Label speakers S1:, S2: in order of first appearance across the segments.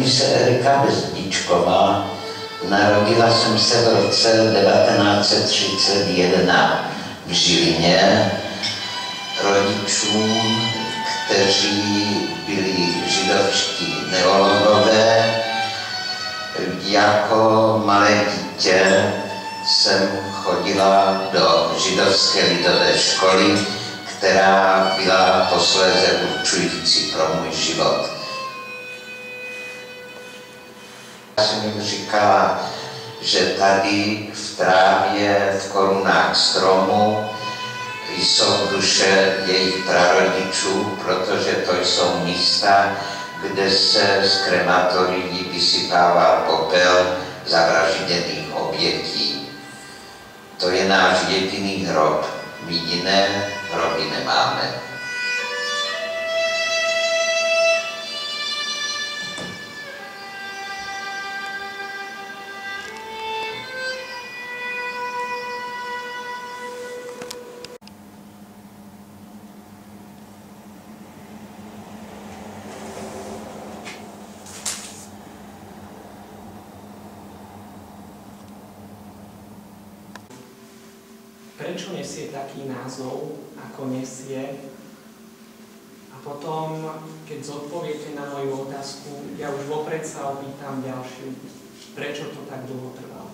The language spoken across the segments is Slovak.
S1: Jmenuji se Erika Bezdičková. Narodila jsem se v roce 1931 v Žilině rodičům, kteří byli židovští neologové. Jako malé dítě jsem chodila do židovské lidové školy, která byla posléze určující pro můj život. Já jsem jim říkala, že tady v trávě, v korunách stromu jsou duše jejich prarodičů, protože to jsou místa, kde se z krematorií vysypává popel zavražděných obětí. To je náš jediný hrob, my jiné hroby nemáme.
S2: Prečo nesie taký názov, ako nesie? A potom, keď zodpoviete na moju otázku, ja už vopred sa opýtam ďalšiu. Prečo to tak dlho trvalo?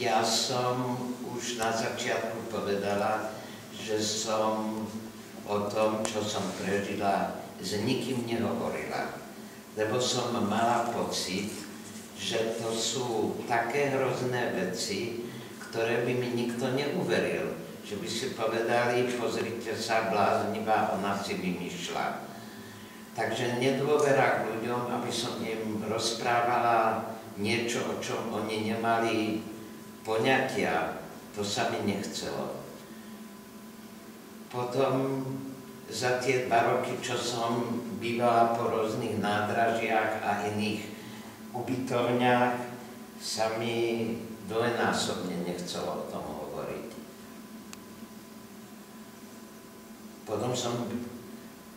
S1: Ja som už na začiatku povedala, že som o tom, čo som prežila, s nikým nehovorila. Lebo som mala pocit, že to sú také hrozné veci, ktoré by mi nikto neuveril. Že by si povedali, pozrite sa, bláznivá, ona si vymýšľa. Takže nedôvera k ľuďom, aby som im rozprávala niečo, o čom oni nemali poňatia, to sa mi nechcelo. Potom za tie 2 roky, čo som bývala po rôznych nádražiach a iných ubytovniach, sa mi dvojnásobne nechcelo o tom hovoriť. Potom som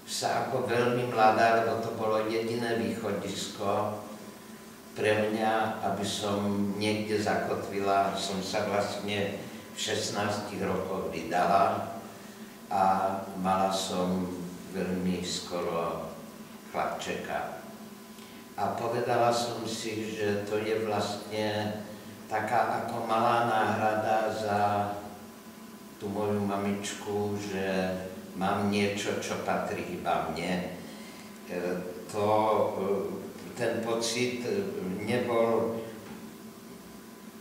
S1: sa ako veľmi mladá, lebo to bolo jediné východisko pre mňa, aby som niekde zakotvila, som sa vlastne v 16 rokoch vydala a mala som veľmi skoro chlapčeka. A povedala som si, že to je vlastne taká ako malá náhrada za tú moju mamičku, že mám niečo, čo patrí iba mne. Ten pocit nebol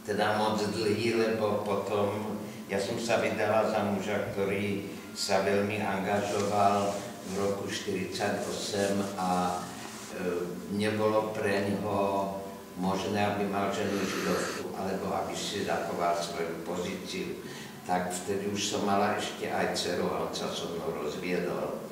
S1: teda moc dlhý, lebo potom ja som sa vydala za muža, ktorý sa veľmi angažoval v roku 1948 a nebolo pre neho možné, aby mal ženu židovku, alebo aby si zachoval svoju pozíciu. Tak vtedy už som mala ešte aj dceru a on sa so mnou rozviedol.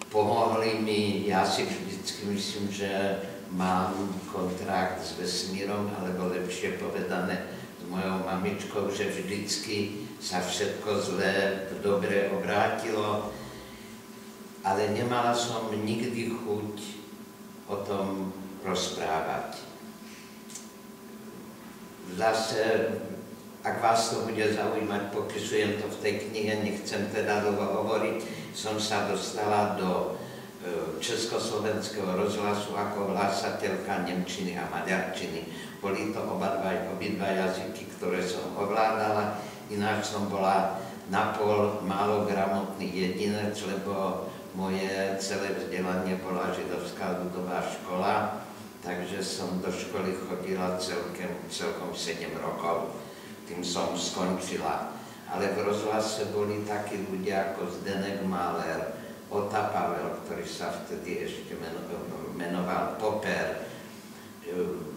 S1: Pomohli mi, ja si vždycky myslím, že mám kontrakt s vesmírom, alebo lepšie povedané s mojou mamičkou, že vždycky sa všetko zlé v dobre obrátilo, ale nemala som nikdy chuť o tom rozprávať. Zase, ak vás to bude zaujímať, popisujem to v tej knihe, nechcem teda dlho hovoriť, som sa dostala do Československého rozhlasu ako hlasateľka nemčiny a maďarčiny. Boli to obidva jazyky, ktoré som ovládala, ináč som bola napol málo gramotný jedinec, lebo moje celé vzdelanie bola židovská ľudová škola, takže som do školy chodila celkom 7 rokov. Tým som skončila. Ale v rozhlase boli takí ľudia ako Zdeněk Mahler, Ota Pavel, ktorý sa vtedy ešte menoval Popper,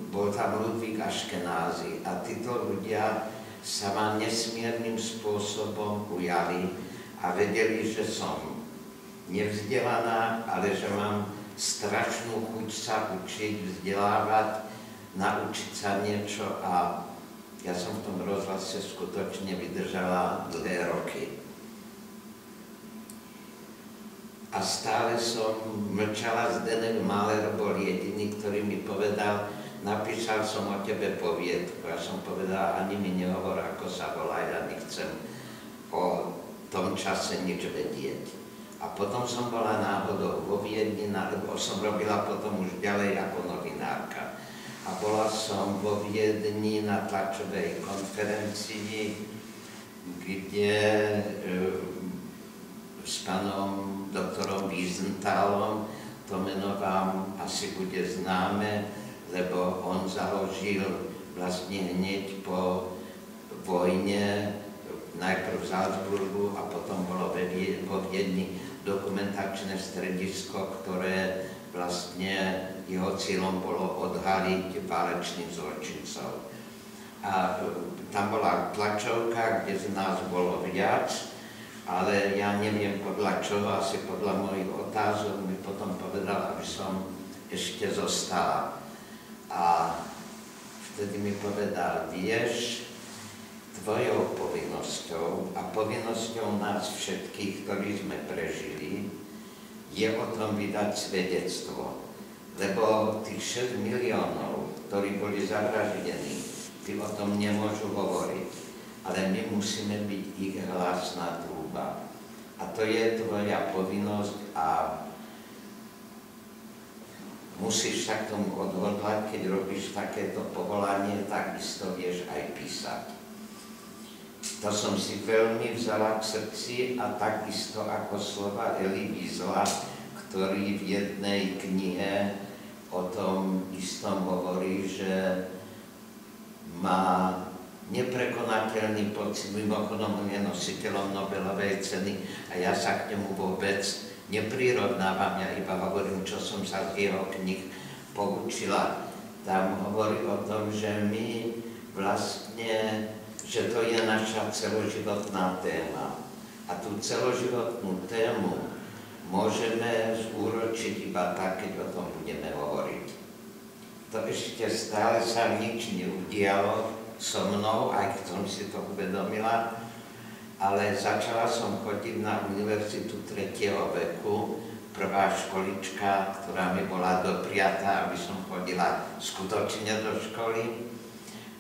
S1: bol tam Ludvík Aškenázy a títo ľudia sa ma nesmiernym spôsobom ujali a vedeli, že som nevzdelaná, ale že mám strašnú chuť sa učiť, vzdelávať, naučiť sa niečo a ja som v tom rozhlase skutočne vydržala dlhé roky. a stále som mlčala. Zdeněk Máler bol jediný, ktorý mi povedal, napísal som o tebe poviedku. Ja som povedala, ani mi nehovor, ako sa volá, ja nechcem o tom čase nič vedieť. A potom som bola náhodou vo Viedni, lebo som robila potom už ďalej ako novinárka. A bola som vo Viedni na tlačovej konferencii, kde s pánom doktorom Wiesenthalom, to meno vám asi bude známe, lebo on založil vlastne hneď po vojne, najprv v Salzburgu a potom bolo vo Viedni dokumentačné stredisko, ktoré vlastne jeho cieľom bolo odhaliť válečných zločincov. A tam bola tlačovka, kde z nás bolo viac, ale ja neviem podľa čoho, asi podľa mojich otázok mi potom povedal, aby som ešte zostala. A vtedy mi povedal, vieš, tvojou povinnosťou a povinnosťou nás všetkých, ktorí sme prežili, je o tom vydať svedectvo. Lebo tých 6 miliónov, ktorí boli zavraždení, tí o tom nemôžu hovoriť. Ale my musíme byť ich hlasná trúba. A to je tvoja povinnosť a musíš sa k tomu odhodlať, keď robíš takéto povolanie, takisto vieš aj písať. To som si veľmi vzala k srdci a takisto ako slova Elie Wiesla, ktorý v jednej knihe o tom istom hovorí, že má neprekonateľný pocit, mimochodom on je nositeľom Nobelovej ceny a ja sa k nemu vôbec neprirovnávam, ja iba hovorím, čo som sa z jeho knih poučila. Tam hovorí o tom, že my vlastne, že to je naša celoživotná téma. A tú celoživotnú tému môžeme zúročiť iba tak, keď o tom budeme hovoriť. To ešte stále sa nič neudialo so mnou, aj keď som si to uvedomila, ale začala som chodiť na univerzitu 3. veku, prvá školička, ktorá mi bola dopriatá, aby som chodila skutočne do školy.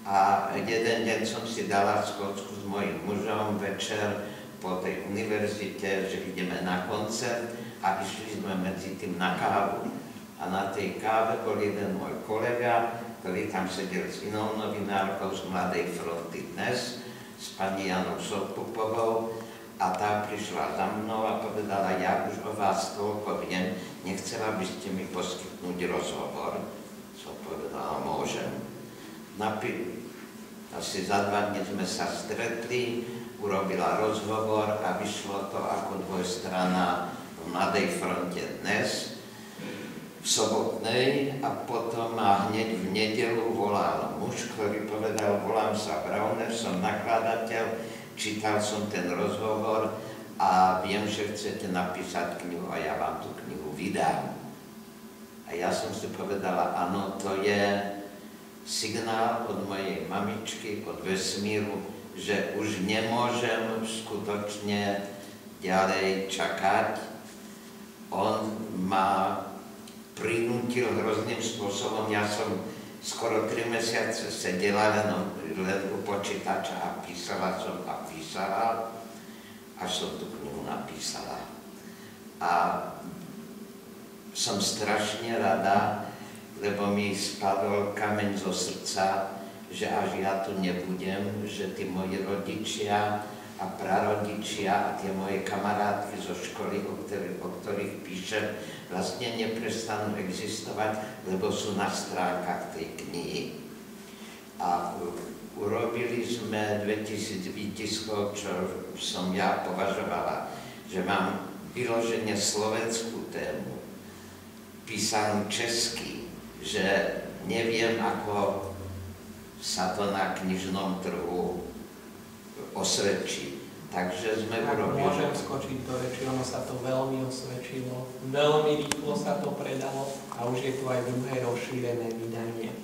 S1: A jeden deň som si dala schôdzku s mojím mužom večer po tej univerzite, že ideme na koncert a išli sme medzi tým na kávu. A na tej káve bol jeden môj kolega, ktorý tam sedel s inou novinárkou z Mladej fronty Dnes, s pani Janou Sopupovou, a tá prišla za mnou a povedala, ja už o vás toľko viem, nechcela by ste mi poskytnúť rozhovor. Som povedala, môžem. Asi za 2 dní sme sa stretli, urobila rozhovor a vyšlo to ako dvojstrana v Mladej fronte Dnes, v sobotnej, a potom ma hneď v nedeľu volal muž, ktorý povedal, volám sa Brauner, som nakladateľ, čítal som ten rozhovor a viem, že chcete napísať knihu a ja vám tú knihu vydám. A ja som si povedala, áno, to je signál od mojej mamičky, od vesmíru, že už nemôžem skutočne ďalej čakať. On ma prinútil hrozným spôsobom. Ja som skoro 3 mesiace sedela len u počítača a písala som a písala, až som tú knihu napísala. A som strašne rada, lebo mi spadol kameň zo srdca, že až ja tu nebudem, že tí moji rodičia a prarodičia a tie moje kamarátky zo školy, o ktorých píšem, vlastne neprestanú existovať, lebo sú na stránkach tej knihy. A urobili sme 2000 výtiskov, čo som ja považovala, že mám vyložene slovenskú tému, písanú česky, že neviem, ako sa to na knižnom trhu osvedčí. Takže sme urobili.
S2: Môžem skočiť do reči, ono sa to veľmi osvedčilo, veľmi rýchlo sa to predalo a už je tu aj druhé rozšírené vydanie.